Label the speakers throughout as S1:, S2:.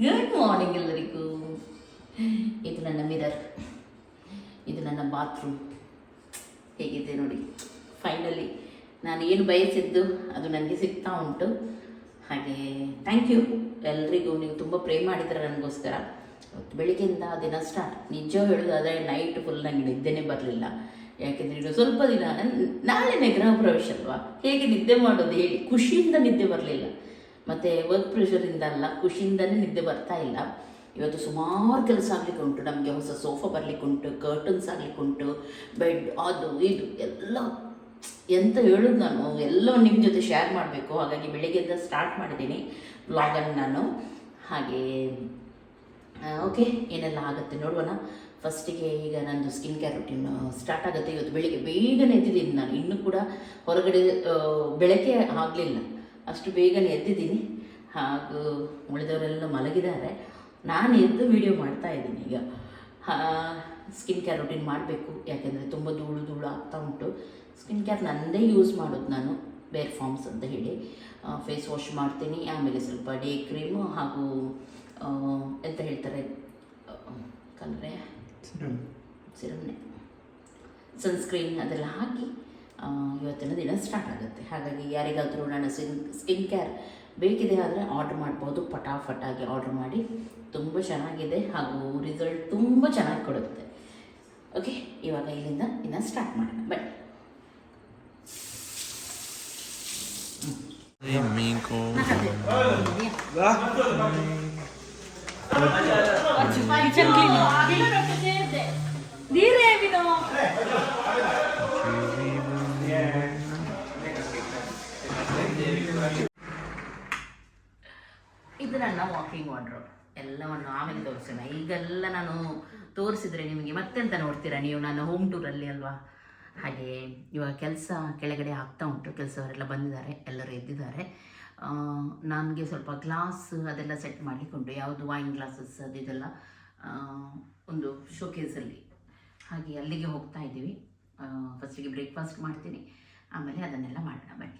S1: Good morning ಎಲ್ಲರಿಗೂ. ಇದು ನನ್ನ ಮಿರರ್, ಇದು ನನ್ನ ಬಾತ್ರೂಮ್. ಹೇಗಿದೆ ನೋಡಿ. ಫೈನಲಿ ನಾನು ಏನು ಬಯಸಿದ್ದು ಅದು ನನಗೆ ಸಿಗ್ತಾ ಉಂಟು. ಹಾಗೆ ಥ್ಯಾಂಕ್ ಯು ಎಲ್ರಿಗೂ. ನೀವು ತುಂಬ ಪ್ರೇಮ್ ಮಾಡಿದ್ರೆ ನನಗೋಸ್ಕರ. ಬೆಳಿಗ್ಗೆಯಿಂದ ದಿನ ಸ್ಟಾರ್ಟ್. ನಿಜ ಹೇಳೋದಾದರೆ ನೈಟ್ ಫುಲ್ ನನಗೆ ನಿದ್ದೆನೇ ಬರಲಿಲ್ಲ. ಯಾಕೆಂದರೆ ಇದು ಸ್ವಲ್ಪ ದಿನ ನಾಳೆನೇ ಗೃಹ ಪ್ರವೇಶ ಅಲ್ವಾ, ಹೇಗೆ ನಿದ್ದೆ ಮಾಡೋದು ಹೇಳಿ. ಖುಷಿಯಿಂದ ನಿದ್ದೆ ಬರಲಿಲ್ಲ. ಮತ್ತು ವರ್ಕ್ ಪ್ರೆಷರಿಂದ ಅಲ್ಲ, ಖುಷಿಯಿಂದಲೇ ನಿದ್ದೆ ಬರ್ತಾ ಇಲ್ಲ. ಇವತ್ತು ಸುಮಾರು ಕೆಲಸ ಆಗಲಿಕ್ಕೆ ಉಂಟು. ನಮಗೆ ಹೊಸ ಸೋಫಾ ಬರಲಿಕ್ಕೆ ಉಂಟು, ಕರ್ಟನ್ಸ್ ಆಗಲಿಕ್ಕೆ ಉಂಟು, ಬೆಡ್, ಅದು ಇದು ಎಲ್ಲ. ಎಂತ ಹೇಳೋದು, ನಾನು ಎಲ್ಲವೂ ನಿಮ್ಮ ಜೊತೆ ಶೇರ್ ಮಾಡಬೇಕು. ಹಾಗಾಗಿ ಬೆಳಿಗ್ಗೆಯಿಂದ ಸ್ಟಾರ್ಟ್ ಮಾಡಿದ್ದೀನಿ ವ್ಲಾಗನ್ನು ನಾನು. ಹಾಗೆ ಓಕೆ, ಏನೆಲ್ಲ ಆಗುತ್ತೆ ನೋಡುವಣ. ಫಸ್ಟಿಗೆ ಈಗ ನಂದು ಸ್ಕಿನ್ ಕೇರ್ ರುಟೀನ್ ಸ್ಟಾರ್ಟ್ ಆಗುತ್ತೆ. ಇವತ್ತು ಬೆಳಿಗ್ಗೆ ಬೇಗನೆ ಎದ್ದಿದ್ದೀನಿ ನಾನು. ಇನ್ನೂ ಕೂಡ ಹೊರಗಡೆ ಬೆಳಕೆ ಆಗಲಿಲ್ಲ, ಅಷ್ಟು ಬೇಗನೆ ಎದ್ದಿದ್ದೀನಿ. ಹಾಗೂ ಉಳಿದವರೆಲ್ಲ ಮಲಗಿದ್ದಾರೆ. ನಾನು ಎದ್ದು ವಿಡಿಯೋ ಮಾಡ್ತಾ ಇದ್ದೀನಿ ಈಗ. ಸ್ಕಿನ್ ಕೇರ್ ರುಟೀನ್ ಮಾಡಬೇಕು, ಯಾಕೆಂದರೆ ತುಂಬ ಧೂಳು ಆಗ್ತಾ ಉಂಟು. ಸ್ಕಿನ್ ಕೇರ್ ನನ್ನದೇ ಯೂಸ್ ಮಾಡೋದು ನಾನು, ಬೇರ್ ಫಾರ್ಮ್ಸ್ ಅಂತ ಹೇಳಿ. ಫೇಸ್ ವಾಶ್ ಮಾಡ್ತೀನಿ, ಆಮೇಲೆ ಸ್ವಲ್ಪ ಡೇ ಕ್ರೀಮು ಹಾಗೂ ಎಂತ ಹೇಳ್ತಾರೆ ಕಲರೆ ಸಿರಮ್ನೆ, ಸನ್ಸ್ಕ್ರೀನ್ ಅದೆಲ್ಲ ಹಾಕಿ ಇವತ್ತಿನ ದಿನ ಸ್ಟಾರ್ಟ್ ಆಗುತ್ತೆ. ಹಾಗಾಗಿ ಯಾರಿಗಾದರೂ ನನ್ನ ಸ್ಕಿನ್ ಕೇರ್ ಬೇಕಿದೆ ಆದರೆ ಆರ್ಡ್ರ್ ಮಾಡ್ಬೋದು. ಫಟಾಫಟಾಗಿ ಆರ್ಡ್ರ್ ಮಾಡಿ. ತುಂಬ ಚೆನ್ನಾಗಿದೆ ಹಾಗೂ ರಿಸಲ್ಟ್ ತುಂಬ ಚೆನ್ನಾಗಿ ಕೊಡುತ್ತೆ. ಓಕೆ, ಇವಾಗ ಇಲ್ಲಿಂದ ಇನ್ನು ಸ್ಟಾರ್ಟ್ ಮಾಡೋಣ. ಬನ್ನಿ. ಇದು ನನ್ನ ವಾಕಿಂಗ್ ವಾರ್ಡ್ರೋಬ್. ಎಲ್ಲವನ್ನು ಆಮೇಲೆ ತೋರಿಸೋಣ. ಈಗೆಲ್ಲ ನಾನು ತೋರಿಸಿದ್ರೆ ನಿಮಗೆ ಮತ್ತೆಂತ ನೋಡ್ತೀರಾ ನೀವು, ನಾನು ಹೋಮ್ ಟೂರಲ್ಲಿ ಅಲ್ವಾ. ಹಾಗೆ ಇವಾಗ ಕೆಲಸ ಕೆಳಗಡೆ ಆಗ್ತಾ ಉಂಟು. ಕೆಲಸವರೆಲ್ಲ ಬಂದಿದ್ದಾರೆ, ಎಲ್ಲರೂ ಎದ್ದಿದ್ದಾರೆ. ನನಗೆ ಸ್ವಲ್ಪ ಗ್ಲಾಸ್ ಅದೆಲ್ಲ ಸೆಟ್ ಮಾಡಲಿಕ್ಕೆ ಉಂಟು. ಯಾವುದು ವೈನ್ ಗ್ಲಾಸಸ್ ಅದೆಲ್ಲ ಒಂದು ಶೋಕೇಸಲ್ಲಿ. ಹಾಗೆ ಅಲ್ಲಿಗೆ ಹೋಗ್ತಾ ಇದ್ದೀವಿ. ಫಸ್ಟಿಗೆ ಬ್ರೇಕ್ಫಾಸ್ಟ್ ಮಾಡ್ತೀನಿ, ಆಮೇಲೆ ಅದನ್ನೆಲ್ಲ ಮಾಡೋಣ. ಬನ್ನಿ.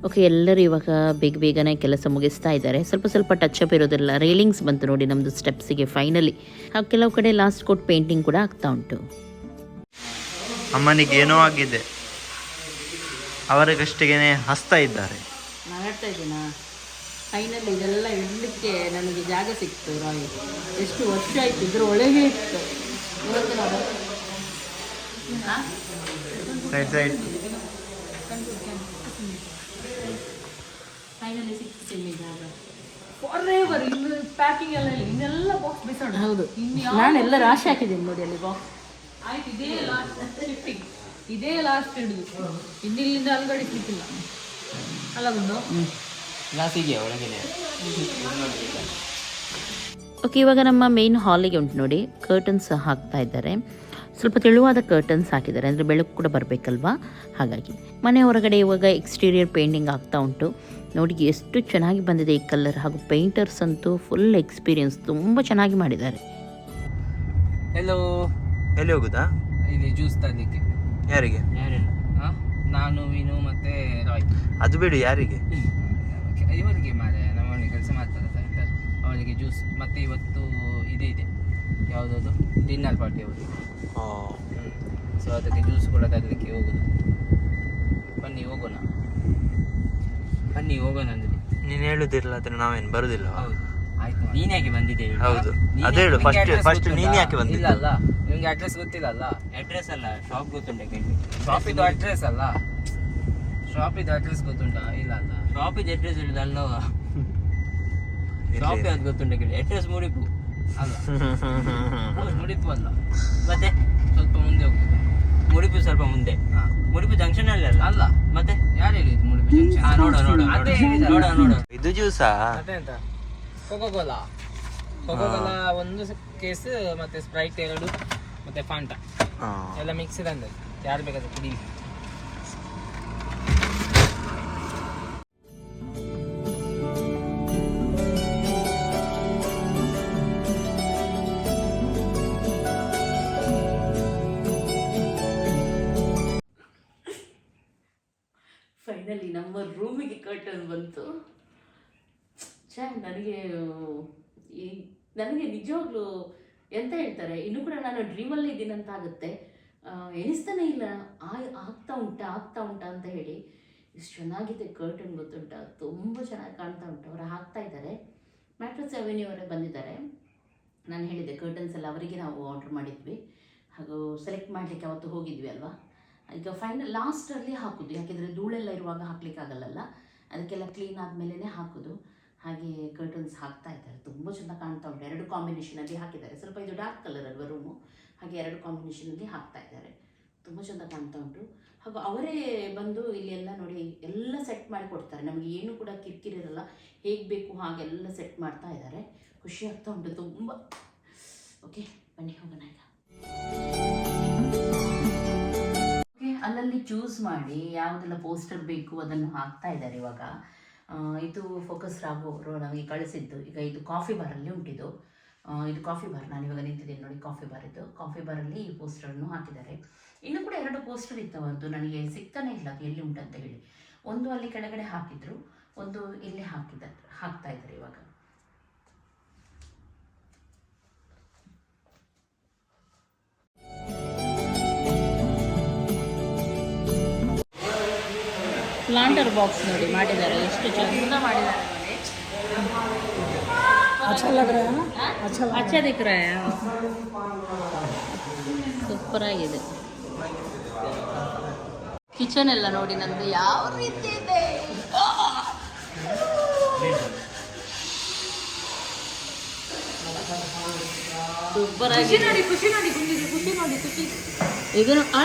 S1: ಓಕೆ, ಎಲ್ಲರೂ ಇವಾಗ ಬೇಗನೆ ಕೆಲಸ ಮುಗಿಸ್ತಾ ಇದ್ದಾರೆ. ಸ್ವಲ್ಪ ಟಚ್ ಅಪ್ ಇರೋದಿಲ್ಲ. ರೇಲಿಂಗ್ಸ್ ಬಂತು ನೋಡಿ ನಮ್ಮದು ಸ್ಟೆಪ್ಸಿಗೆ ಫೈನಲಿ. ಹಾಗೆ ಕೆಲವು ಕಡೆ ಲಾಸ್ಟ್ ಕೋಟ್ ಪೇಂಟಿಂಗ್ ಕೂಡ ಆಗ್ತಾ ಉಂಟು.
S2: ಅಮ್ಮನಿಗೆ ಏನೋ ಆಗಿದೆ, ಅವರಿಗಷ್ಟಿಗೆ ಹಸ್ತಾ ಇದ್ದಾರೆ.
S1: ನಾನು ಹೇಳ್ತಾ ಇದ್ದೀನಾ, ಫೈನಲಿ ಇದೆಲ್ಲ ಇಡಲಿಕ್ಕೆ ನನಗೆ ಜಾಗ ಸಿಕ್ತು. ರಾಯ್ ಎಷ್ಟು ವರ್ಷ ಆಯಿತು ಇದ್ರ ಒಳಗೆ ಇತ್ತು. ಇವತ್ತು ನೋಡು ಫೈನಲಿ ಸಿಕ್ತೀನಿ ಜಾಗ. ಫಾರೆವರ್ ಇನ್ನು ಪ್ಯಾಕಿಂಗ್ ಎಲ್ಲ ಇಲ್ಲ, ಇನ್ನೆಲ್ಲ ಬಾಕ್ಸ್ ಬಿಸಾಡ. ಹೌದು, ನಾನೆಲ್ಲ ರಾಶಿ ಹಾಕಿದ್ದೀನಿ ನೋಡಿ ಅಲ್ಲಿ ಬಾಕ್ಸ್. ಆಯ್ತು, ಇದೇ ಲಾಸ್ಟ್ ಶಿಫ್ಟಿಂಗ್, ಇದೇ ಲಾಸ್ಟ್ ಹಿಡಿದು ಇನ್ನಿಲ್ಲಿಂದ ಅಲ್ಗಡಿಸ್ಲಿಕ್ಕಿಲ್ಲ ಅಲ್ಲ ಬಂದು
S3: ಓಕೆ, ಇವಾಗ ನಮ್ಮ ಮೇನ್ ಹಾಲಿಗೆ ಉಂಟು ನೋಡಿ, ಕರ್ಟನ್ಸ್ ಹಾಕ್ತಾ ಇದ್ದಾರೆ. ಸ್ವಲ್ಪ ತೆಳುವಾದ ಕರ್ಟನ್ಸ್ ಹಾಕಿದ್ದಾರೆ, ಅಂದರೆ ಬೆಳಕು ಕೂಡ ಬರಬೇಕಲ್ವಾ. ಹಾಗಾಗಿ ಮನೆ ಹೊರಗಡೆ ಇವಾಗ ಎಕ್ಸ್ಟೀರಿಯರ್ ಪೇಂಟಿಂಗ್ ಆಗ್ತಾ ಉಂಟು. ನೋಡಿ ಎಷ್ಟು ಚೆನ್ನಾಗಿ ಬಂದಿದೆ ಈ ಕಲರ್. ಹಾಗೂ ಪೇಂಟರ್ಸ್ ಅಂತೂ ಫುಲ್ ಎಕ್ಸ್ಪೀರಿಯನ್ಸ್, ತುಂಬ ಚೆನ್ನಾಗಿ ಮಾಡಿದ್ದಾರೆ.
S2: ಎಲ್ಲೋ ಎಲ್ಲಿ ಹೋಗುದಾ?
S4: ಇಲ್ಲಿ ಜ್ಯೂಸ್ ತರಲಿಕ್ಕೆ.
S2: ಯಾರಿಗೆ?
S4: ಯಾರಿಲ್ಲ, ನಾನು ವೀನು ಮತ್ತೆ ರಾಯ್.
S2: ಅದು ಬಿಡು, ಯಾರಿಗೆ?
S4: ಇವರಿಗೆ ಮಾರೆ ನಮ್ಮನೆ ಕೆಲಸ ಮಾಡ್ತಾರೆ ಸರ್, ಅವರಿಗೆ ಜ್ಯೂಸ್. ಮತ್ತೆ ಇವತ್ತು ಇದೆ ಯಾವುದದು ಡಿನ್ನರ್ ಪಾರ್ಟಿ ಅವರಿಗೆ. ಸೊ ಅದಕ್ಕೆ ಜ್ಯೂಸ್ ಕೂಡ ತರಲಿಕ್ಕೆ ಹೋಗೋದು. ಬನ್ನಿ ಹೋಗೋಣ ಅಂದ್ರೆ
S2: ನೀನು ಹೇಳುದಿಲ್ಲ ಆದ್ರೆ ನಾವೇನು ಬರುದಿಲ್ಲ.
S4: ಹೌದು, ಆಯ್ತು. ನೀನು ಯಾಕೆ ಬಂದಿದ್ದೆ?
S2: ಹೌದು, ಅದೇ ಹೇಳು ಫಸ್ಟ್ ನೀನು ಯಾಕೆ ಬಂದಿಲ್ಲ?
S4: ಅಲ್ಲ, ನಿಮ್ಗೆ ಅಡ್ರೆಸ್ ಗೊತ್ತಿಲ್ಲ ಅಲ್ಲ? ಅಡ್ರೆಸ್ ಅಲ್ಲ, ಶಾಪ್ ಗೊತ್ತುಂಟೆ ಕೇಳಿ. ಶಾಪಿದು ಅಡ್ರೆಸ್ ಅಲ್ಲ, ಶಾಪಿದು ಅಡ್ರೆಸ್ ಗೊತ್ತುಂಟಾ? ಇಲ್ಲ ಅಲ್ಲ, ಶಾಪಿದು ಅಡ್ರೆಸ್ ಹೇಳಿದ ಅಲ್ಲವ. ಶಾಪ್ ಯಾವ್ದು ಗೊತ್ತುಂಟೆ ಕೇಳಿ. ಅಡ್ರೆಸ್ ಮುಡಿಪು ಅಲ್ಲ, ಮುಡಿಪು ಅಲ್ಲ, ಮತ್ತೆ ಸ್ವಲ್ಪ ಮುಂದೆ ಹೋಗ್ತದೆ. ಮುಡಿಪು ಸ್ವಲ್ಪ ಮುಂದೆ. ಮುಡಿಪು ಜಂಕ್ಷನ್ ಅಲ್ಲಿ ಅಲ್ಲ. ಮತ್ತೆ ಯಾರು ಹೇಳಿದ್ದು ಮುಡಿಪು ಜಂಕ್ಷನ್? ನೋಡ
S2: ಇದು ಜ್ಯೂಸಾ?
S4: ಮತ್ತೆ ಎಂತ? ಕೋಕೋಕೋಲಾ ಒಂದು ಕೇಸ್, ಮತ್ತೆ ಸ್ಪ್ರೈಟ್ 2, ಮತ್ತೆ ಫಾಂಟಾ ಎಲ್ಲ ಮಿಕ್ಸ್ ಇದೆ ಅಂದ್ರೆ ಯಾರು ಬೇಕಾದ್ರೆ ಕುಡಿ.
S1: ಫೈನಲಿ ನಮ್ಮ ರೂಮಿಗೆ ಕರ್ಟನ್ ಬಂತು.
S3: ನನಗೆ ನಿಜವಾಗ್ಲೂ ಎಂತ ಹೇಳ್ತಾರೆ, ಇನ್ನೂ ಕೂಡ ನಾನು ಡ್ರೀಮಲ್ಲಿ ಇದ್ದೀನಂತ ಆಗುತ್ತೆ. ಎನಿಸ್ತಾನೆ ಇಲ್ಲ ಆಗ್ತಾ ಉಂಟಾ ಅಂತ ಹೇಳಿ. ಇಷ್ಟು ಚೆನ್ನಾಗಿದೆ ಕರ್ಟನ್ ಗೊತ್ತುಂಟಾ, ತುಂಬ ಚೆನ್ನಾಗಿ ಕಾಣ್ತಾ ಉಂಟು. ಅವರು ಹಾಕ್ತಾ ಇದ್ದಾರೆ. ಮ್ಯಾಟ್ರಸ್ ಅವೆನ್ಯೂ ಅವರೇ ಬಂದಿದ್ದಾರೆ. ನಾನು ಹೇಳಿದೆ ಕರ್ಟನ್ಸ್ ಎಲ್ಲ ಅವರಿಗೆ ನಾವು ಆರ್ಡ್ರ್ ಮಾಡಿದ್ವಿ, ಹಾಗೂ ಸೆಲೆಕ್ಟ್ ಮಾಡಲಿಕ್ಕೆ ಅವತ್ತು ಹೋಗಿದ್ವಿ ಅಲ್ವಾ. ಈಗ ಫೈನಲ್ ಲಾಸ್ಟಲ್ಲಿ ಹಾಕೋದು, ಯಾಕೆಂದರೆ ಧೂಳೆಲ್ಲ ಇರುವಾಗ ಹಾಕ್ಲಿಕ್ಕಾಗಲ್ಲ, ಅದಕ್ಕೆಲ್ಲ ಕ್ಲೀನ್ ಆದಮೇಲೆ ಹಾಕೋದು. ಹಾಗೆ ಕರ್ಟನ್ಸ್ ಹಾಕ್ತಾ ಇದ್ದಾರೆ, ತುಂಬ ಚೆಂದ ಕಾಣ್ತಾ ಉಂಟು. 2 ಕಾಂಬಿನೇಷನಲ್ಲಿ ಹಾಕಿದ್ದಾರೆ. ಸ್ವಲ್ಪ ಇದು ಡಾರ್ಕ್ ಕಲರ್ ಅಲ್ವಾ ರೂಮು, ಹಾಗೆ 2 ಕಾಂಬಿನೇಷನಲ್ಲಿ ಹಾಕ್ತಾ ಇದ್ದಾರೆ. ತುಂಬ ಚೆಂದ ಕಾಣ್ತಾ ಉಂಟು. ಹಾಗೂ ಅವರೇ ಬಂದು ಇಲ್ಲಿ ಎಲ್ಲ ನೋಡಿ ಎಲ್ಲ ಸೆಟ್ ಮಾಡಿ ಕೊಡ್ತಾರೆ. ನಮಗೆ ಏನು ಕೂಡ ಕಿರಿಕಿರಿ ಇರಲ್ಲ, ಹೇಗೆ ಬೇಕು ಹಾಗೆಲ್ಲ ಸೆಟ್ ಮಾಡ್ತಾ ಇದ್ದಾರೆ. ಖುಷಿ ಆಗ್ತಾ ಉಂಟು ತುಂಬ. ಓಕೆ, ಬನ್ನಿ ಹೋಗೋಣ ಈಗ. ಓಕೆ, ಅಲ್ಲಲ್ಲಿ ಚೂಸ್ ಮಾಡಿ ಯಾವುದೆಲ್ಲ ಪೋಸ್ಟರ್ ಬೇಕು ಅದನ್ನು ಹಾಕ್ತಾ ಇದ್ದಾರೆ ಇವಾಗ. ಇದು ಫೋಕಸ್ ರಾಘು ಅವರು ನಮಗೆ ಕಳಿಸಿದ್ದು. ಈಗ ಇದು ಕಾಫಿ ಬಾರಲ್ಲಿ ಉಂಟಿದ್ದು. ಇದು ಕಾಫಿ ಬಾರ್, ನಾನಿವಾಗ ನಿಂತಿದ್ದೇನೆ ನೋಡಿ, ಕಾಫಿ ಬಾರ್ ಇದು. ಕಾಫಿ ಬಾರಲ್ಲಿ ಈ ಪೋಸ್ಟರನ್ನು ಹಾಕಿದ್ದಾರೆ. ಇನ್ನೂ ಕೂಡ 2 ಪೋಸ್ಟರ್ ಇತ್ತವದ್ದು, ನನಗೆ ಸಿಗ್ತಾನೆ ಇಲ್ಲ ಅದು ಎಲ್ಲಿ ಉಂಟಂತ ಹೇಳಿ. ಒಂದು ಅಲ್ಲಿ ಕೆಳಗಡೆ ಹಾಕಿದ್ರು, ಒಂದು ಇಲ್ಲಿ ಹಾಕ್ತಾ ಇದ್ದಾರೆ ಇವಾಗ. ಪ್ಲಾಂಟರ್ ಬಾಕ್ಸ್ ನೋಡಿ ಮಾಡಿದ್ದಾರೆ, ಎಷ್ಟು ಚಂದ ಮಾಡಿದ್ದಾರೆ ನೋಡಿ. अच्छा दिख रहा है, ಸೂಪರ್ ಆಗಿದೆ. ಕಿಚನ್ ಎಲ್ಲ ನೋಡಿ ನಂದು ಯಾವ ರೀತಿ ಇದೆ. ಸೂಪರ್ ಆಗಿದೆ ನೋಡಿ. ಖುಷಿ ನೋಡಿ ಇದು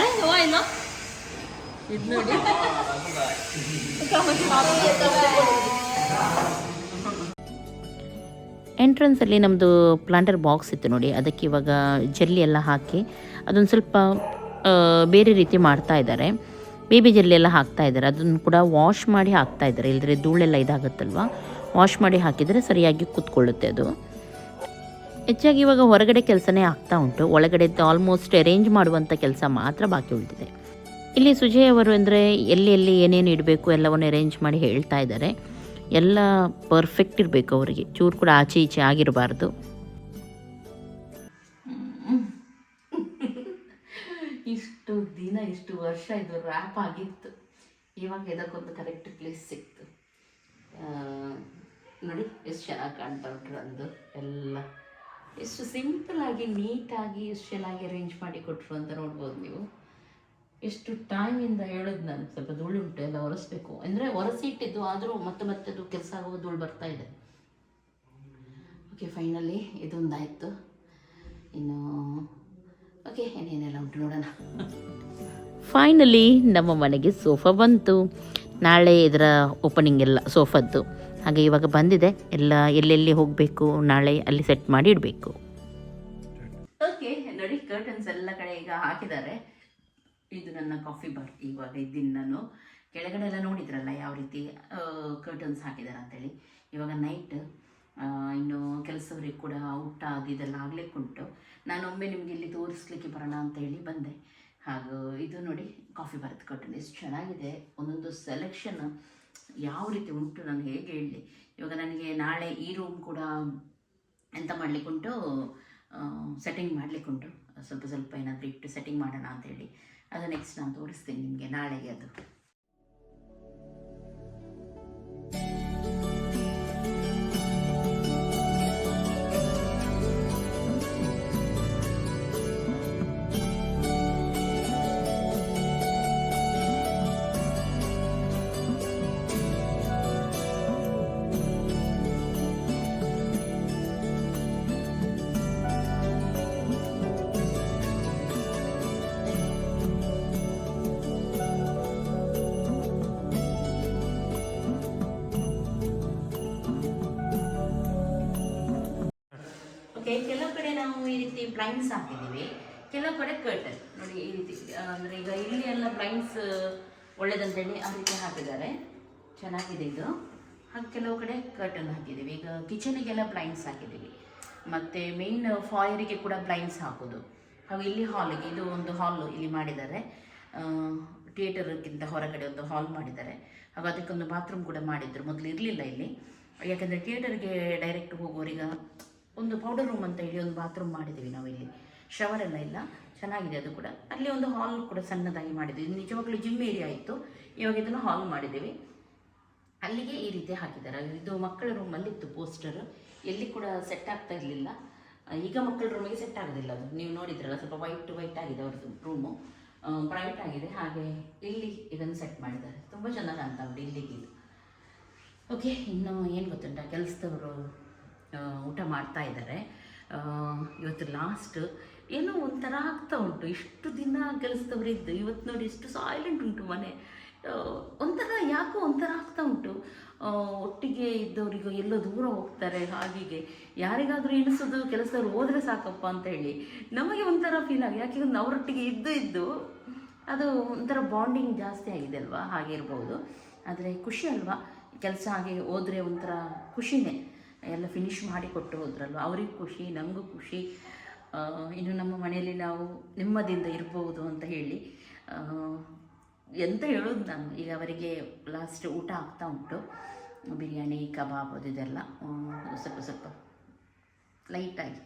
S3: ವಾ ಇಲ್ಲ ಇದು ನೋಡಿ. ಎಂಟ್ರೆನ್ಸಲ್ಲಿ ನಮ್ಮದು ಪ್ಲಾಂಟರ್ ಬಾಕ್ಸ್ ಇತ್ತು ನೋಡಿ, ಅದಕ್ಕೆ ಇವಾಗ ಜೆಲ್ಲಿ ಎಲ್ಲ ಹಾಕಿ ಅದೊಂದು ಸ್ವಲ್ಪ ಬೇರೆ ರೀತಿ ಮಾಡ್ತಾ ಇದ್ದಾರೆ. ಬೇಬಿ ಜೆಲ್ಲಿ ಎಲ್ಲ ಹಾಕ್ತಾ ಇದ್ದಾರೆ, ಅದನ್ನು ಕೂಡ ವಾಶ್ ಮಾಡಿ ಹಾಕ್ತಾ ಇದ್ದಾರೆ. ಇಲ್ಲದ್ರೆ ಧೂಳೆಲ್ಲ ಇದಾಗುತ್ತಲ್ವ, ವಾಶ್ ಮಾಡಿ ಹಾಕಿದರೆ ಸರಿಯಾಗಿ ಕೂತ್ಕೊಳ್ಳುತ್ತೆ ಅದು. ಹೆಚ್ಚಾಗಿ ಇವಾಗ ಹೊರಗಡೆ ಕೆಲಸನೇ ಆಗ್ತಾ ಉಂಟು, ಒಳಗಡೆ ಆಲ್ಮೋಸ್ಟ್ ಅರೇಂಜ್ ಮಾಡುವಂಥ ಕೆಲಸ ಮಾತ್ರ ಬಾಕಿ ಉಳಿದಿದೆ. ಇಲ್ಲಿ ಸುಜಯ್ ಅವರು ಅಂದರೆ ಎಲ್ಲಿ ಏನೇನು ಇಡಬೇಕು ಎಲ್ಲವನ್ನು ಅರೇಂಜ್ ಮಾಡಿ ಹೇಳ್ತಾ ಇದ್ದಾರೆ. ಎಲ್ಲ ಪರ್ಫೆಕ್ಟ್ ಇರಬೇಕು ಅವರಿಗೆ, ಚೂರು ಕೂಡ ಆಚೆ ಈಚೆ ಆಗಿರಬಾರ್ದು. ಇಷ್ಟು ವರ್ಷ ಇದು ರ್ಯಾಪ್ ಆಗಿತ್ತು, ಇವಾಗ ಇದಕ್ಕೊಂದು ಕರೆಕ್ಟ್ ಪ್ಲೇಸ್ ಸಿಕ್ತು ನೋಡಿ. ಎಷ್ಟು ಚೆನ್ನಾಗಿ ಕಾಣ್ತಾ ಉಂಟು ಅಂದು ಎಲ್ಲ, ಎಷ್ಟು ಸಿಂಪಲಾಗಿ ನೀಟಾಗಿ ಎಷ್ಟು ಚೆನ್ನಾಗಿ ಅರೇಂಜ್ ಮಾಡಿ ಕೊಟ್ಟರು ಅಂತ ನೋಡ್ಬೋದು ನೀವು. ಎಷ್ಟು ಟೈಮಿಂದ ಹೇಳೋದು ನಾನು, ಸ್ವಲ್ಪ ಧೂಳು ಉಂಟು, ಎಲ್ಲ ಒರೆಸ್ಬೇಕು ಅಂದರೆ ಒರೆಸಿ ಇಟ್ಟಿದ್ದು, ಆದರೂ ಮತ್ತೆ ಅದು ಕೆಲಸ ಆಗುವ ಧೂಳು ಬರ್ತಾ ಇದೆ. ಓಕೆ, ಫೈನಲಿ ಇದೊಂದಾಯಿತು. ಇನ್ನು ಓಕೆ, ಏನೇನೆಲ್ಲ ಉಂಟು ನೋಡೋಣ. ಫೈನಲಿ ನಮ್ಮ ಮನೆಗೆ ಸೋಫಾ ಬಂತು. ನಾಳೆ ಇದರ ಓಪನಿಂಗ್ ಎಲ್ಲ ಸೋಫಾದ್ದು, ಹಾಗೆ ಇವಾಗ ಬಂದಿದೆ. ಎಲ್ಲ ಎಲ್ಲೆಲ್ಲಿ ಹೋಗಬೇಕು ನಾಳೆ ಅಲ್ಲಿ ಸೆಟ್ ಮಾಡಿ ಇಡಬೇಕು. ಓಕೆ ನೋಡಿ, ಕರ್ಟನ್ಸ್ ಎಲ್ಲ ಕಡೆ ಈಗ ಹಾಕಿದ್ದಾರೆ. ಇದು ನನ್ನ ಕಾಫಿ ಬಾರ್. ಇವಾಗ ಇದ್ದೀನಿ ನಾನು. ಕೆಳಗಡೆ ಎಲ್ಲ ನೋಡಿದ್ರಲ್ಲ ಯಾವ ರೀತಿ ಕರ್ಟನ್ಸ್ ಹಾಕಿದ್ದಾರೆ ಅಂತೇಳಿ. ಇವಾಗ ನೈಟ್ ಇನ್ನು ಕೆಲಸವರಿಗೆ ಕೂಡ ಊಟ ಇದೆಲ್ಲ ಆಗ್ಲಿಕ್ಕೆ ಉಂಟು. ನಾನೊಮ್ಮೆ ನಿಮಗೆ ಇಲ್ಲಿ ತೋರಿಸ್ಲಿಕ್ಕೆ ಬರೋಣ ಅಂತ ಹೇಳಿ ಬಂದೆ. ಹಾಗೂ ಇದು ನೋಡಿ ಕಾಫಿ ಬಾರ್ದು ಕರ್ಟನ್ ಎಷ್ಟು ಚೆನ್ನಾಗಿದೆ. ಒಂದೊಂದು ಸೆಲೆಕ್ಷನ್ ಯಾವ ರೀತಿ ಉಂಟು, ನಾನು ಹೇಗೆ ಹೇಳಲಿ. ಇವಾಗ ನನಗೆ ನಾಳೆ ಈ ರೂಮ್ ಕೂಡ ಎಂತ ಮಾಡಲಿಕ್ಕುಂಟು, ಸೆಟ್ಟಿಂಗ್ ಮಾಡಲಿಕ್ಕುಂಟು. ಸ್ವಲ್ಪ ಏನಾದರೂ ಇಟ್ಟು ಸೆಟ್ಟಿಂಗ್ ಮಾಡೋಣ ಅಂತೇಳಿ. ಅದು ನೆಕ್ಸ್ಟ್ ನಾನು ತೋರಿಸ್ತೀನಿ ನಿಮಗೆ ನಾಳೆಗೆ. ಅದು ಓಕೆ, ಕೆಲವು ಕಡೆ ನಾವು ಈ ರೀತಿ ಬ್ಲೈಂಡ್ಸ್ ಹಾಕಿದ್ದೀವಿ, ಕೆಲವು ಕಡೆ ಕರ್ಟನ್ ನೋಡಿ ಈ ರೀತಿ. ಅಂದರೆ ಈಗ ಇಲ್ಲಿ ಎಲ್ಲ ಬ್ಲೈಂಡ್ಸ್ ಒಳ್ಳೇದಂತೇಳಿ ಆ ರೀತಿ ಹಾಕಿದ್ದಾರೆ, ಚೆನ್ನಾಗಿದೆ ಇದು. ಹಾಗೆ ಕೆಲವು ಕಡೆ ಕರ್ಟನ್ ಹಾಕಿದ್ದೀವಿ. ಈಗ ಕಿಚನಿಗೆಲ್ಲ ಬ್ಲೈಂಡ್ಸ್ ಹಾಕಿದ್ದೀವಿ, ಮತ್ತು ಮೇಯ್ನ್ ಫಾಯರಿಗೆ ಕೂಡ ಬ್ಲೈಂಡ್ಸ್ ಹಾಕೋದು. ಹಾಗೂ ಇಲ್ಲಿ ಹಾಲಿಗೆ, ಇದು ಒಂದು ಹಾಲು ಇಲ್ಲಿ ಮಾಡಿದ್ದಾರೆ, ಥಿಯೇಟರ್ಗಿಂತ ಹೊರಗಡೆ ಒಂದು ಹಾಲ್ ಮಾಡಿದ್ದಾರೆ. ಹಾಗೂ ಅದಕ್ಕೊಂದು ಬಾತ್ರೂಮ್ ಕೂಡ ಮಾಡಿದ್ರು, ಮೊದಲು ಇರಲಿಲ್ಲ ಇಲ್ಲಿ. ಯಾಕೆಂದರೆ ಥಿಯೇಟರ್ಗೆ ಡೈರೆಕ್ಟ್ ಹೋಗೋರಿಗೆ ಒಂದು ಪೌಡರ್ ರೂಮ್ ಅಂತ ಹೇಳಿ ಒಂದು ಬಾತ್ರೂಮ್ ಮಾಡಿದ್ದೀವಿ ನಾವಿಲ್ಲಿ. ಶವರ್ ಎಲ್ಲ ಇಲ್ಲ, ಚೆನ್ನಾಗಿದೆ ಅದು ಕೂಡ. ಅಲ್ಲಿ ಒಂದು ಹಾಲ್ ಕೂಡ ಸಣ್ಣದಾಗಿ ಮಾಡಿದ್ದೀವಿ. ನಿಜವಾಗ್ಲೂ ಜಿಮ್ ಏರಿಯಾ ಇತ್ತು, ಇವಾಗ ಇದನ್ನು ಹಾಲ್ ಮಾಡಿದ್ದೀವಿ. ಅಲ್ಲಿಗೆ ಈ ರೀತಿ ಹಾಕಿದ್ದಾರೆ. ಇದು ಮಕ್ಕಳ ರೂಮಲ್ಲಿ ಇತ್ತು ಪೋಸ್ಟರ್, ಎಲ್ಲಿ ಕೂಡ ಸೆಟ್ ಆಗ್ತಾ ಇರಲಿಲ್ಲ. ಈಗ ಮಕ್ಕಳ ರೂಮಿಗೆ ಸೆಟ್ ಆಗೋದಿಲ್ಲ ಅದು, ನೀವು ನೋಡಿದ್ರಲ್ಲ, ಸ್ವಲ್ಪ ವೈಟ್ ಆಗಿದೆ ಅವ್ರದ್ದು ರೂಮು, ಪ್ರೈವೇಟ್ ಆಗಿದೆ. ಹಾಗೆ ಇಲ್ಲಿ ಇದನ್ನು ಸೆಟ್ ಮಾಡಿದ್ದಾರೆ, ತುಂಬ ಚೆನ್ನಾಗಿ ಕಾಣ್ತಾ ಉಂಟು ಇಲ್ಲಿಗೆ ಇದು. ಓಕೆ, ಇನ್ನು ಏನು ಗೊತ್ತುಂಟ, ಕೆಲಸದವರು ಊಟ ಮಾಡ್ತಾ ಇದ್ದಾರೆ. ಇವತ್ತು ಲಾಸ್ಟ್. ಏನೋ ಒಂಥರ ಆಗ್ತಾ ಉಂಟು, ಇಷ್ಟು ದಿನ ಕೆಲಸದವರಿದ್ದು ಇವತ್ತು ನೋಡಿ ಎಷ್ಟು ಸೈಲೆಂಟ್ ಉಂಟು ಮನೆ. ಒಂಥರ ಯಾಕೋ ಒಂಥರ ಆಗ್ತಾ ಉಂಟು. ಒಟ್ಟಿಗೆ ಇದ್ದವರಿಗೂ ಎಲ್ಲೋ ದೂರ ಹೋಗ್ತಾರೆ, ಹಾಗೆ ಯಾರಿಗಾದರೂ ಎಣಿಸೋದು ಕೆಲಸದವ್ರು ಹೋದರೆ ಸಾಕಪ್ಪ ಅಂತ ಹೇಳಿ ನಮಗೆ ಒಂಥರ ಫೀಲ್ ಆಗಿ, ಯಾಕೆಂದ್ರೆ ಅವರೊಟ್ಟಿಗೆ ಇದ್ದು ಅದು ಒಂಥರ ಬಾಂಡಿಂಗ್ ಜಾಸ್ತಿ ಆಗಿದೆ ಅಲ್ವಾ, ಹಾಗೆ ಇರ್ಬೋದು. ಆದರೆ ಖುಷಿ ಅಲ್ವಾ, ಕೆಲಸ ಹಾಗೆ ಹೋದರೆ ಒಂಥರ ಖುಷಿನೇ. ಎಲ್ಲ ಫಿನಿಷ್ ಮಾಡಿ ಕೊಟ್ಟು ಹೋದ್ರಲ್ವ, ಅವ್ರಿಗೆ ಖುಷಿ, ನಮಗೂ ಖುಷಿ. ಇನ್ನು ನಮ್ಮ ಮನೆಯಲ್ಲಿ ನಾವು ನೆಮ್ಮದಿಯಿಂದ ಇರ್ಬೋದು ಅಂತ ಹೇಳಿ ಎಂತ ಹೇಳೋದು ನಾನು. ಈಗ ಅವರಿಗೆ ಲಾಸ್ಟ್ ಊಟ ಆಗ್ತಾ ಉಂಟು, ಬಿರಿಯಾನಿ, ಕಬಾಬ್ ಅದೆಲ್ಲ ಸ್ವಲ್ಪ ಲೈಟಾಗಿ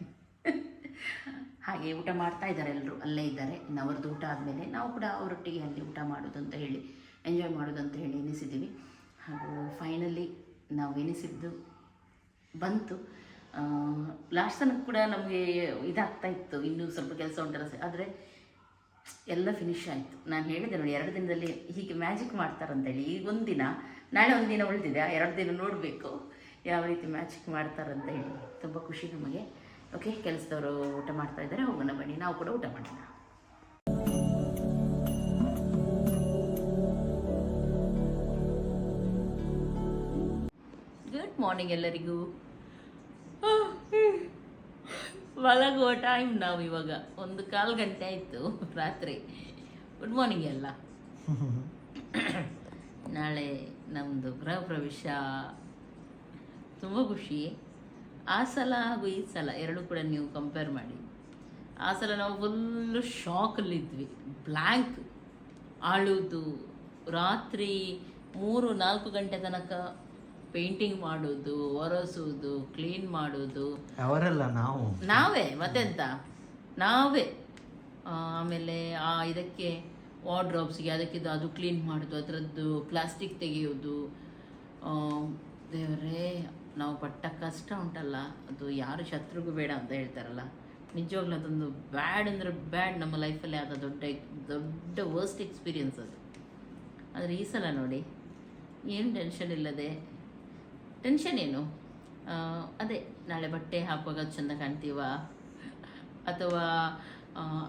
S3: ಹಾಗೆ ಊಟ ಮಾಡ್ತಾ ಇದ್ದಾರೆ. ಎಲ್ಲರೂ ಅಲ್ಲೇ ಇದ್ದಾರೆ. ಇನ್ನು ಅವ್ರದ್ದು ಊಟ ಆದಮೇಲೆ ನಾವು ಕೂಡ ಅವರೊಟ್ಟಿಗೆ ಅಲ್ಲಿ ಊಟ ಮಾಡೋದು ಅಂತ ಹೇಳಿ, ಎಂಜಾಯ್ ಮಾಡೋದು ಅಂತ ಹೇಳಿ ಎನಿಸಿದ್ದೀವಿ. ಹಾಗೂ ಫೈನಲಿ ನಾವು ಎನಿಸಿದ್ದು ಬಂತು. ಲಾಸ್ಟ್ ತನಕ ಕೂಡ ನಮಗೆ ಇದಾಗ್ತಾ ಇತ್ತು, ಇನ್ನೂ ಸ್ವಲ್ಪ ಕೆಲಸ ಉಂಟಲ್ಲ, ಆದರೆ ಎಲ್ಲ ಫಿನಿಶ್ ಆಯಿತು. ನಾನು ಹೇಳಿದೆ ನೋಡಿ, 2 ದಿನದಲ್ಲಿ ಹೀಗೆ ಮ್ಯಾಜಿಕ್ ಮಾಡ್ತಾರಂತೇಳಿ. ಈಗ ಒಂದಿನ, ನಾಳೆ ಒಂದಿನ ಉಳಿದಿದೆ, 2 ದಿನ ನೋಡಬೇಕು ಯಾವ ರೀತಿ ಮ್ಯಾಜಿಕ್ ಮಾಡ್ತಾರಂತ ಹೇಳಿ. ತುಂಬ ಖುಷಿ ನಮಗೆ. ಓಕೆ, ಕೆಲಸದವರು ಊಟ ಮಾಡ್ತಾ ಇದ್ದಾರೆ, ಹೋಗೋಣ ಬನ್ನಿ, ನಾವು ಕೂಡ ಊಟ ಮಾಡೋಣ. ಗುಡ್ ಮಾರ್ನಿಂಗ್ ಎಲ್ಲರಿಗೂ. ಮಲಗುವ ಟೈಮ್ ನಾವು ಇವಾಗ 1-1/4 ಗಂಟೆ ಆಯಿತು ರಾತ್ರಿ. ಗುಡ್ ಮಾರ್ನಿಂಗ್ ಎಲ್ಲ. ನಾಳೆ ನಮ್ಮದು ಗೃಹ ಪ್ರವೇಶ, ತುಂಬ ಖುಷಿ. ಆ ಸಲ ಹಾಗೂ ಈ ಸಲ ಎರಡು ಕೂಡ ನೀವು ಕಂಪೇರ್ ಮಾಡಿ. ಆ ಸಲ ನಾವು ಫುಲ್ಲು ಶಾಕಲ್ಲಿದ್ವಿ, ಬ್ಲ್ಯಾಂಕ್ ಆಳೋದು, ರಾತ್ರಿ 3-4 ಗಂಟೆ ತನಕ ಪೇಂಟಿಂಗ್ ಮಾಡೋದು, ಒರೆಸೋದು, ಕ್ಲೀನ್ ಮಾಡೋದು.
S2: ಅವರೆಲ್ಲ
S3: ನಾವೇ, ಮತ್ತೆಂತ ನಾವೇ. ಆಮೇಲೆ ಇದಕ್ಕೆ ವಾರ್ಡ್ರೋಬ್ಸ್ಗೆ ಅದಕ್ಕಿದ್ದು ಅದು ಕ್ಲೀನ್ ಮಾಡೋದು, ಅದರದ್ದು ಪ್ಲಾಸ್ಟಿಕ್ ತೆಗೆಯೋದು. ದೇವರೇ, ನಾವು ಪಟ್ಟ ಕಷ್ಟ ಉಂಟಲ್ಲ, ಅದು ಯಾರು ಶತ್ರುಗೂ ಬೇಡ ಅಂತ ಹೇಳ್ತಾರಲ್ಲ, ನಿಜವಾಗ್ಲೂ ಅದೊಂದು ಬ್ಯಾಡ್ ಅಂದರೆ ಬ್ಯಾಡ್ ನಮ್ಮ ಲೈಫಲ್ಲಿ ಆದ ದೊಡ್ಡ ವರ್ಸ್ಟ್ ಎಕ್ಸ್ಪೀರಿಯನ್ಸ್ ಅದು. ಆದರೆ ಈ ಸಲ ನೋಡಿ, ಏನು ಟೆನ್ಷನ್ ಇಲ್ಲದೆ, ಟೆನ್ಷನ್ ಏನು, ಅದೇ ನಾಳೆ ಬಟ್ಟೆ ಹಾಕುವಾಗ ಚೆಂದ ಕಾಣ್ತೀವ, ಅಥವಾ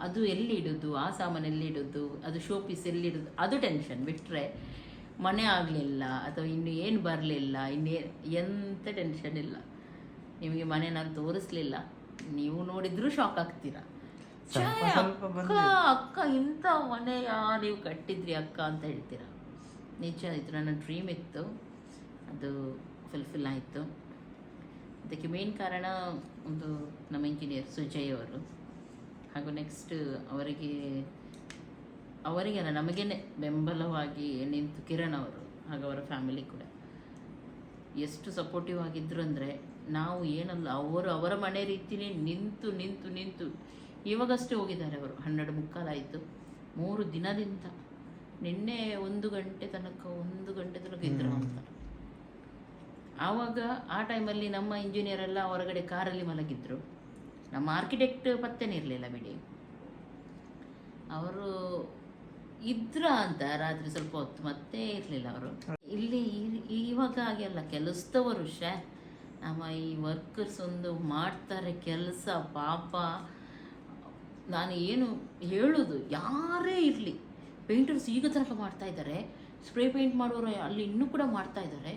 S3: ಅದು ಎಲ್ಲಿ ಇಡೋದು, ಆ ಸಾಮಾನು ಎಲ್ಲಿ ಇಡೋದು, ಅದು ಶೋ ಪೀಸ್ ಎಲ್ಲಿ ಇಡೋದು, ಅದು ಟೆನ್ಷನ್. ಬಿಟ್ಟರೆ ಮನೆ ಆಗಲಿಲ್ಲ ಅಥವಾ ಇನ್ನು ಏನು ಬರಲಿಲ್ಲ, ಎಂಥ ಟೆನ್ಷನ್ ಇಲ್ಲ. ನಿಮಗೆ ಮನೆ ನಾನು ತೋರಿಸ್ಲಿಲ್ಲ, ನೀವು ನೋಡಿದ್ರೂ ಶಾಕ್ ಆಗ್ತೀರಾ. ಅಕ್ಕ ಇಂಥ ಮನೆಯ ನೀವು ಕಟ್ಟಿದ್ರಿ ಅಕ್ಕ ಅಂತ ಹೇಳ್ತೀರಾ. ನಿಜ, ಇದು ನನ್ನ ಡ್ರೀಮ್ ಇತ್ತು, ಅದು ಫುಲ್ಫಿಲ್ ಆಯಿತು. ಅದಕ್ಕೆ ಮೇನ್ ಕಾರಣ ಒಂದು ನಮ್ಮ ಇಂಜಿನಿಯರ್ ಸುಜಯ್ ಅವರು, ಹಾಗೂ ನೆಕ್ಸ್ಟ್ ಅವರಿಗೆ ನಮಗೇ ಬೆಂಬಲವಾಗಿ ನಿಂತು ಕಿರಣ್ ಅವರು, ಹಾಗೂ ಅವರ ಫ್ಯಾಮಿಲಿ ಕೂಡ ಎಷ್ಟು ಸಪೋರ್ಟಿವ್ ಆಗಿದ್ರು ಅಂದರೆ, ನಾವು ಏನಲ್ಲ, ಅವರ ಮನೆ ರೀತಿಯೇ ನಿಂತು ಇವಾಗಷ್ಟೇ ಹೋಗಿದ್ದಾರೆ ಅವರು. 12:45 ಆಯಿತು, 3 ದಿನದಿಂದ. ನಿನ್ನೆ 1 ಗಂಟೆ ತನಕ ಇದ್ರು ಅಂತ. ಆವಾಗ ಆ ಟೈಮಲ್ಲಿ ನಮ್ಮ ಇಂಜಿನಿಯರ್ ಎಲ್ಲ ಹೊರಗಡೆ ಕಾರಲ್ಲಿ ಮಲಗಿದ್ರು. ನಮ್ಮ ಆರ್ಕಿಟೆಕ್ಟ್ ಪತ್ತೆನೇ ಇರಲಿಲ್ಲ ಬಿಡಿ. ಅವರು ಇದ್ರ ಅಂತ ರಾತ್ರಿ ಸ್ವಲ್ಪ ಹೊತ್ತು ಮತ್ತೆ ಇರಲಿಲ್ಲ ಅವರು. ಇಲ್ಲಿ ಇವಾಗ ಹಾಗೆ ಅಲ್ಲ, ಕೆಲಸದವರು ನಮ್ಮ ಈ ವರ್ಕರ್ಸ್ ಒಂದು ಮಾಡ್ತಾರೆ ಕೆಲಸ, ಪಾಪ. ನಾನು ಏನು ಹೇಳೋದು, ಯಾರೇ ಇರಲಿ, ಪೇಂಟರ್ಸ್ ಈಗ ತನಕ ಮಾಡ್ತಾ ಇದ್ದಾರೆ, ಸ್ಪ್ರೇ ಪೇಂಟ್ ಮಾಡೋರು ಅಲ್ಲಿ ಇನ್ನೂ ಕೂಡ ಮಾಡ್ತಾ ಇದ್ದಾರೆ.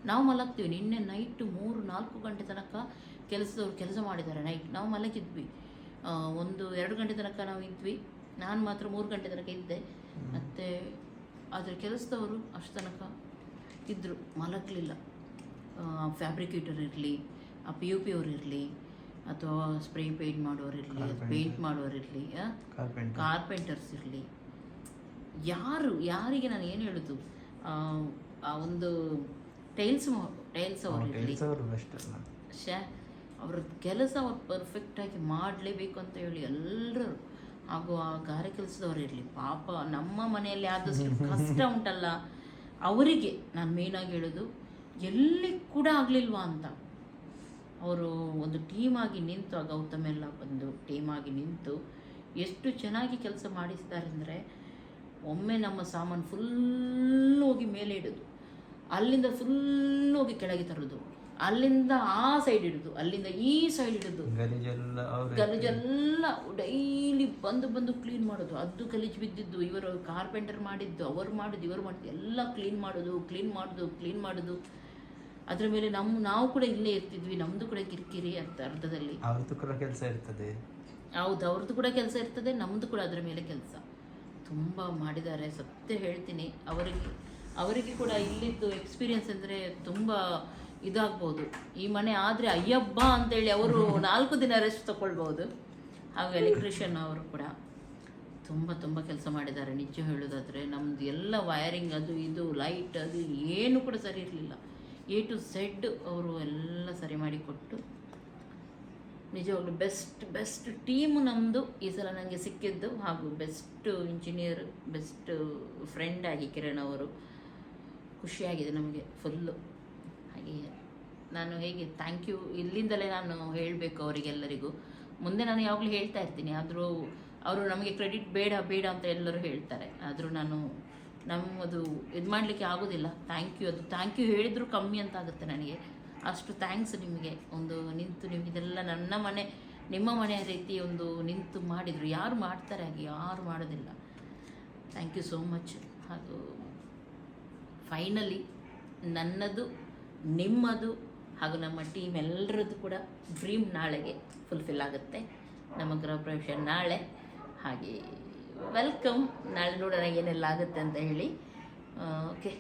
S3: ನಾವು ಮಲಗ್ತೀವಿ. ನಿನ್ನೆ ನೈಟು 3-4 ಗಂಟೆ ತನಕ ಕೆಲಸದವ್ರು ಕೆಲಸ ಮಾಡಿದ್ದಾರೆ. ನೈಟ್ ನಾವು ಮಲಗಿದ್ವಿ, 1-2 ಗಂಟೆ ತನಕ ನಾವು ಇದ್ವಿ. ನಾನು ಮಾತ್ರ 3 ಗಂಟೆ ತನಕ ಇದ್ದೆ. ಮತ್ತು ಆದರೆ ಕೆಲಸದವರು ಅಷ್ಟು ತನಕ ಇದ್ದರು, ಮಲಗಲಿಲ್ಲ. ಫ್ಯಾಬ್ರಿಕೇಟರ್ ಇರಲಿ, POP ಅವ್ರು ಇರಲಿ, ಅಥವಾ ಸ್ಪ್ರೇ ಪೇಂಟ್ ಮಾಡೋರು ಇರಲಿ, ಪೇಂಟ್ ಮಾಡೋರು ಇರಲಿ, ಕಾರ್ಪೆಂಟರ್ಸ್ ಇರಲಿ, ಯಾರಿಗೆ ನಾನು ಏನು ಹೇಳೋದು, ಆ ಒಂದು ಟೈಲ್ಸ್
S1: ಟೈಲ್ಸ್ ಅವರು ಇರಲಿ,
S2: ಬೆಸ್ಟ್ ಅಲ್ಲ.
S1: ಅವ್ರ ಕೆಲಸ ಅವ್ರು ಪರ್ಫೆಕ್ಟಾಗಿ ಮಾಡಲೇಬೇಕು ಅಂತ ಹೇಳಿ ಎಲ್ಲರೂ, ಹಾಗೂ ಆ ಗಾರೆ ಕೆಲಸದವ್ರು ಇರಲಿ, ಪಾಪ ನಮ್ಮ ಮನೆಯಲ್ಲಿ ಆದಷ್ಟು ಕಷ್ಟ ಉಂಟಲ್ಲ ಅವರಿಗೆ ನಾನು ಮೇಯ್ನಾಗಿ ಹೇಳೋದು, ಎಲ್ಲಿ ಕೂಡ ಆಗಲಿಲ್ವಾ ಅಂತ. ಅವರು ಒಂದು ಟೀಮಾಗಿ ನಿಂತು, ಆ ಗೌತಮ್ ಎಲ್ಲ ಬಂದು ಟೀಮಾಗಿ ನಿಂತು ಎಷ್ಟು ಚೆನ್ನಾಗಿ ಕೆಲಸ ಮಾಡಿಸ್ತಾರೆ ಅಂದರೆ, ಒಮ್ಮೆ ನಮ್ಮ ಸಾಮಾನು ಫುಲ್ ಹೋಗಿ ಮೇಲೆ ಇಡೋದು, ಅಲ್ಲಿಂದ ಫುಲ್ ಹೋಗಿ ಕೆಳಗೆ ತರೋದು, ಅಲ್ಲಿಂದ ಆ ಸೈಡ್ ಇಡೋದು, ಅಲ್ಲಿಂದ ಈ ಸೈಡ್ ಇಡೋದು, ಗಲೀಜೆಲ್ಲ ಡೈಲಿ ಬಂದು ಕ್ಲೀನ್ ಮಾಡೋದು. ಅದು ಗಲೀಜು ಬಿದ್ದಿದ್ದು ಇವರು ಕಾರ್ಪೆಂಟರ್ ಮಾಡಿದ್ದು, ಅವರು ಮಾಡಿದ್ದು, ಇವರು ಮಾಡಿದ್ದು ಎಲ್ಲ ಕ್ಲೀನ್ ಮಾಡೋದು. ಅದ್ರ ಮೇಲೆ ನಾವು ಕೂಡ ಇಲ್ಲೇ ಇರ್ತಿದ್ವಿ, ನಮ್ಮದು ಕೂಡ ಕಿರಿಕಿರಿ ಅಂತ ಅರ್ಧದಲ್ಲಿ.
S2: ಅವ್ರದ್ದು ಕೂಡ ಕೆಲಸ ಇರ್ತದೆ.
S1: ಹೌದು, ಅವ್ರದ್ದು ಕೂಡ ಕೆಲಸ ಇರ್ತದೆ, ನಮ್ಮದು ಕೂಡ ಅದರ ಮೇಲೆ ಕೆಲಸ ತುಂಬ ಮಾಡಿದ್ದಾರೆ. ಸತ್ಯ ಹೇಳ್ತೀನಿ, ಅವರಿಗೆ ಕೂಡ ಇಲ್ಲಿದ್ದು ಎಕ್ಸ್ಪೀರಿಯನ್ಸ್ ಅಂದರೆ ತುಂಬ ಇದಾಗ್ಬೋದು. ಈ ಮನೆ ಆದರೆ ಅಯ್ಯಬ್ಬ ಅಂತೇಳಿ ಅವರು 4 ದಿನ ರೆಸ್ಟ್ ತಗೊಳ್ಬೋದು. ಹಾಗೂ ಎಲೆಕ್ಟ್ರಿಷಿಯನ್ ಅವರು ಕೂಡ ತುಂಬ ಕೆಲಸ ಮಾಡಿದ್ದಾರೆ. ನಿಜ ಹೇಳೋದಾದರೆ ನಮ್ಮದು ಎಲ್ಲ ವಯರಿಂಗ್ ಅದು ಇದು ಲೈಟ್ ಅದು ಏನು ಕೂಡ ಸರಿ ಇರಲಿಲ್ಲ. A to Z ಅವರು ಎಲ್ಲ ಸರಿ ಮಾಡಿಕೊಟ್ಟು, ನಿಜವಾಗ್ಲೂ ಬೆಸ್ಟ್ ಟೀಮು ನಮ್ಮದು ಈ ಸಲ ನನಗೆ ಸಿಕ್ಕಿದ್ದು. ಹಾಗೂ ಬೆಸ್ಟ್ ಇಂಜಿನಿಯರ್, ಬೆಸ್ಟ್ ಫ್ರೆಂಡ್ ಆಗಿ ಕಿರಣ್ ಅವರು, ಖುಷಿಯಾಗಿದೆ ನಮಗೆ ಫುಲ್ಲು. ಹಾಗೆ ನಾನು ಹೇಗೆ ಥ್ಯಾಂಕ್ ಯು ಇಲ್ಲಿಂದಲೇ ನಾನು ಹೇಳಬೇಕು ಅವರಿಗೆಲ್ಲರಿಗೂ. ಮುಂದೆ ನಾನು ಯಾವಾಗಲೂ ಹೇಳ್ತಾ ಇರ್ತೀನಿ, ಆದರೂ ಅವರು ನಮಗೆ ಕ್ರೆಡಿಟ್ ಬೇಡ ಅಂತ ಎಲ್ಲರೂ ಹೇಳ್ತಾರೆ. ಆದರೂ ನಮ್ಮದು ಇದು ಮಾಡಲಿಕ್ಕೆ ಆಗೋದಿಲ್ಲ. ಥ್ಯಾಂಕ್ ಯು ಹೇಳಿದ್ರು ಕಮ್ಮಿ ಅಂತ ಆಗುತ್ತೆ ನನಗೆ. ಅಷ್ಟು ಥ್ಯಾಂಕ್ಸ್ ನಿಮಗೆ. ಒಂದು ನಿಂತು ನೀವು ಇದೆಲ್ಲ ನನ್ನ ಮನೆ, ನಿಮ್ಮ ಮನೆಯ ರೀತಿ ಒಂದು ನಿಂತು ಮಾಡಿದರು. ಯಾರು ಮಾಡ್ತಾರೆ ಹಾಗೆ? ಯಾರು ಮಾಡೋದಿಲ್ಲ. Thank you so much. ಹಾಗೂ ಫೈನಲಿ ನನ್ನದು, ನಿಮ್ಮದು ಹಾಗೂ ನಮ್ಮ ಟೀಮ್ ಎಲ್ಲರದ್ದು ಕೂಡ ಡ್ರೀಮ್ ನಾಳೆಗೆ ಫುಲ್ಫಿಲ್ ಆಗುತ್ತೆ. ನಮ್ಮ ಗೃಹ ಪ್ರವೇಶ ನಾಳೆ. ಹಾಗೆ ವೆಲ್ಕಮ್. ನಾಳೆ ನೋಡೋಣ ಏನೆಲ್ಲ ಆಗುತ್ತೆ ಅಂತ ಹೇಳಿ. ಓಕೆ,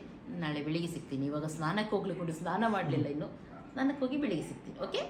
S1: ನಾಳೆ ಬೆಳಿಗ್ಗೆ ಸಿಗ್ತೀನಿ. ಇವಾಗ ಸ್ನಾನಕ್ಕೆ ಹೋಗ್ಲಿಕ್ಕೆ ಸ್ನಾನ ಮಾಡಲಿಲ್ಲ ಇನ್ನು. ಸ್ನಾನಕ್ಕೆ ಹೋಗಿ ಬೆಳಿಗ್ಗೆ ಸಿಗ್ತೀನಿ. ಓಕೆ.